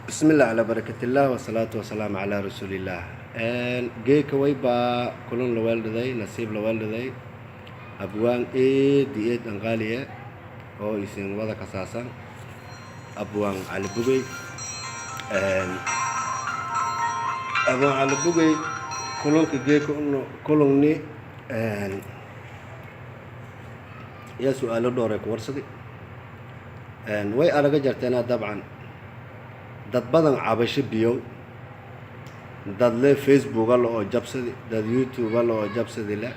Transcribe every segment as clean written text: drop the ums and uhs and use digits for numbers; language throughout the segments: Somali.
بسم الله على بركة الله والصلاة والسلام على رسول الله. جيك ويبا كلون لوالدي نصيب لوالدي أبوان إيد أنغالية أو يسين وضع كساسا أبوان على بوجي أبوان على بوجي كلون كجيك إنه كلوني يا سؤال دورك ورصدي way araga jarteena dabcan dad badan cabasho biyo dad le Facebook la oo jabsadi dad YouTube la oo jabsadi la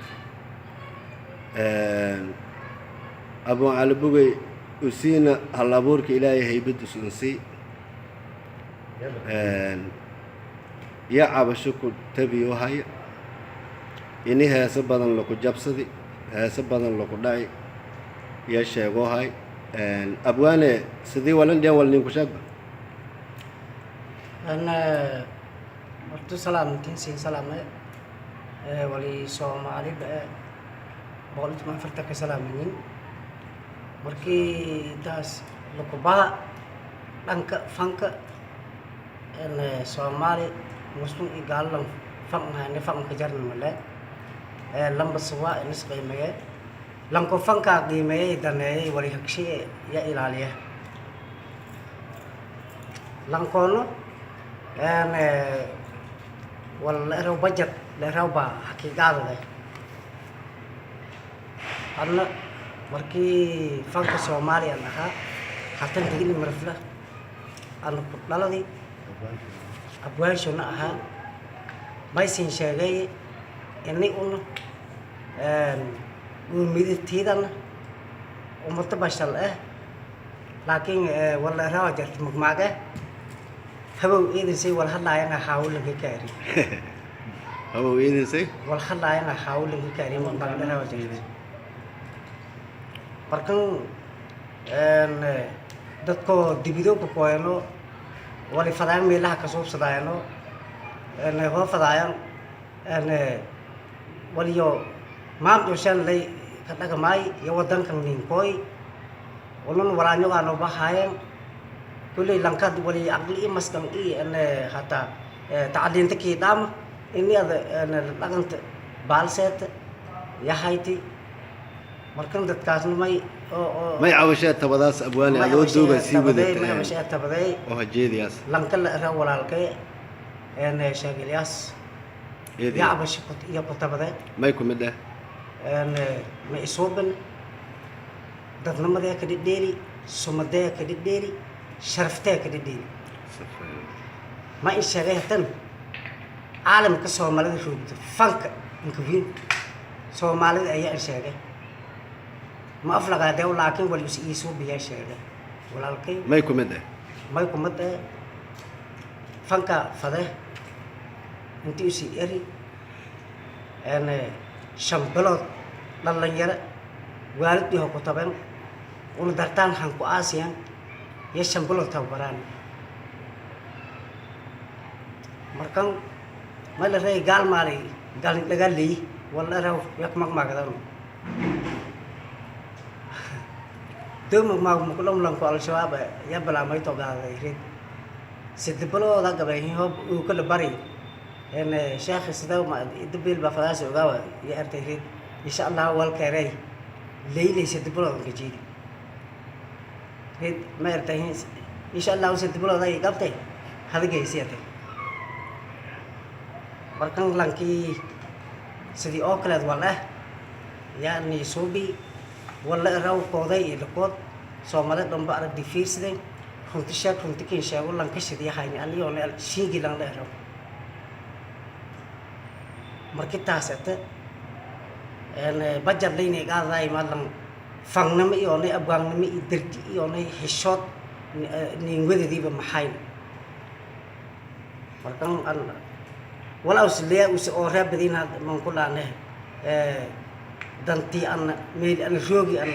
abu albugay usina halaburka ilaahay haybad usunsi ya cabasho ku tabiyo hay ini heesa badan la ku jabsadi heesa badan la ku dhacay ya sheego hay أبواني سدي ولن جا ولن كشاب أنا مرتو سلام تنسي سلامة ولي سومالي بقى بقولت ما فرتك سلام منين مركي داس لكوبا لانك فانك أنا سومالي مسلم إيجال لم فانك هني فانك جرنا ملا لم بسوا نسقي مية لانكو فانكا قيمة دنيا ولي هكشي يا إلاليه لانكونو أنا ولا رو بجت لروبا حقيقة ده أنا مركي فانكا سومالي أنا حتى تجيني مرفلة أنا كتلا دي أبوان شو نها ما يصير شيء إني أقول وميدتيدنا ومتبشر لكن ولا راجعت مجمعة هو إذا سي ولا هلا أنا حاول كاري هو إذا سي ولا هلا أنا حاول كاري من بعد راجعت بركن دتكو دبيدو كوينو ولا فدان ميلا كسوب صداينو هو فدايان وليو ما بيوشان لي كذا كماي يودن كنين كوي ولون ورانيو كانوا بحاين كل لانكاد ولي أقلي مسكم أن حتى تعدين تكيدام إني هذا أنا لقنت بالسات يا هايتي مركن دتكاسن ماي ما يعوشات تباداس أبواني ألو دوبا سيبو ما يعوشات تباداي وهجيد ياس لانكل رأوا لالكي أنا شاغل ياس يا عبش كنت يا كنت تباداي ما يكون مده أنا ما يصوبن دتنا مدة كده ديري سمدة كده ديري شرفتة كده ديري ما إنشاء تن عالم كسر مالد شو فانك مكفين سو مالد أي إنشاء ما أفلق هذا ولكن ولا يسوي بيا إنشاء ولكن ما يكون مده فانك فده أنت يسي إري أنا شمبلot للنجار والدي هو كتبان وندرتان هنكو آسيان يشمبلot تبران مركان ما لري قال مالي قال لي ولا رو يكمك ما كذا دوم ما مكلم لهم قال شباب يا بلا ما يتوقع ذي سيدبلو ذا قبله هو وكل بري إن شيخ سدوا ما يدبل بفلاس وقاوة يأرتهريد إن شاء الله والكري ليلة سيدبلو كجيد هيد ما يرتهين إن شاء الله سيدبلو ذا يقبته هذا جيسيته بركان لانكي سدي أكلت ولا يعني صوبي ولا راو قاضي القاض سومالت لهم بعد دفيرس ده كنت شاك كنت كين شاك ولا لانكش سدي حاجة اللي هو شيء جلان له راو markii taasata bajar leynay qaaday maalan fangnimo iyo ne abwaangnimo iyo dardi iyo ne xishood ninwadadiiba maxayn markan an wala usliya oo raabadina man ku laanay danti an meel an joogi an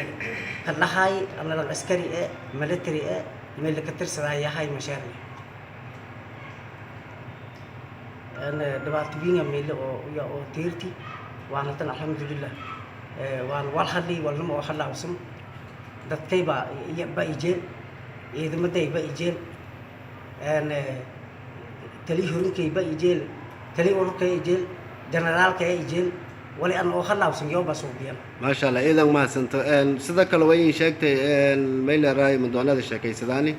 kalahay an la askari military meel ka tirsaday yahay mashaariic أنا دبعت بينا ميل أو تيرتي وأنا تنا الحمد لله وأنا والحلي والنم وحلا وسم دتكيبا يبقى يجيل إذا ما ده يبقى يجيل tali horinkayba ijeel tali ururkay ijeel generaalkay ijeel wali aan oo khalaabsan yoba suubiyan maasha allah iidan mahadsanto sida kale way sheegtay mayleeraay muddoonada sheekaysadaani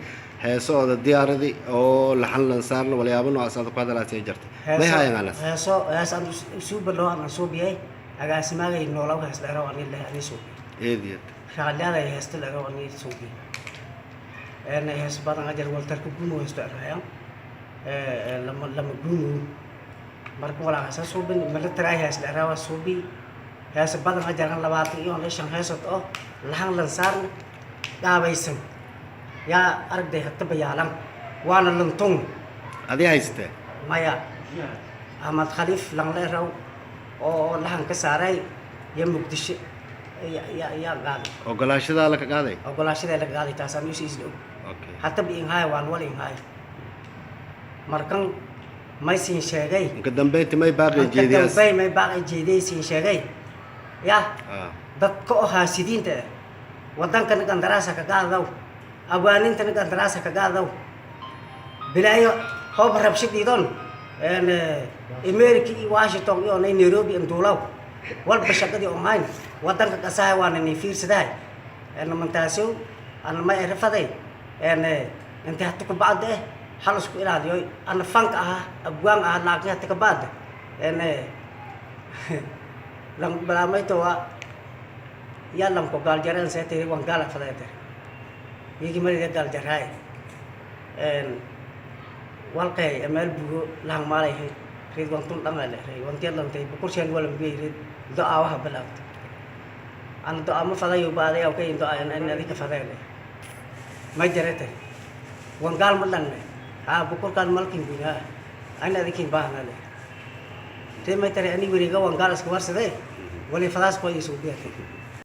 heesooda diyaaradii oo laxan lan saarno walyaabo noocaas aad ku hadalaasay jirtay may haayaan alas heesaan suuba loo aan suubiyay agaasimaagay noolaw hees dheero aan ilaahay suubi eediyad raaliyada heesta dheero aan suubi hees badan ajar waltarka gumo heesta dheero lama gumo marka walaasha suubin military hees dheero suubi hees badan ajar 20 iyo 5 heesad oo laxan lan saarno daabaysan yaa aragday hatta bayaalan waana luntung adii haystee maya Ahmad Khalif lang leeraw oo lahan ka saaray ya Muqdisho ya qaaday ogolaashada la ka qaaday la qaaday taasaan is islo okay hatta biin hay waan wali hay markan may siin sheegay ka dambeeyay may baaqi jeediyay siin sheegay ya dadka oo haasidiinta wadankan qandaraasa ka qaadaw abaaninta qandaraasa ka qaadaw bilaayo hoob rabshadiidon America iyo Washington iyo Nairobi indulaw walba shaqadii online wadanka qasaay waana ni fiirsaday mantaasoo aan ma erafaday inta hata ku baad hal isku ilaaliyo ana fanka abwaan laakiin hata ka baad lang balaamay to yalam ko galjaran sa tiri wan gala faday yigi mari gal jaray walqay amal bugo lang malay reed wan tun dang ale reed wan tiyan tay bukur shen wala bi reed doa waxa balaad an doa ma faday u baaday oo kay doa an adika faday ma jarate wan gal ma lang bukur kan malkin biga an adikin baahna le te ma tare ani wiriga wan gal iska warsaday wali fadaas ko isu biya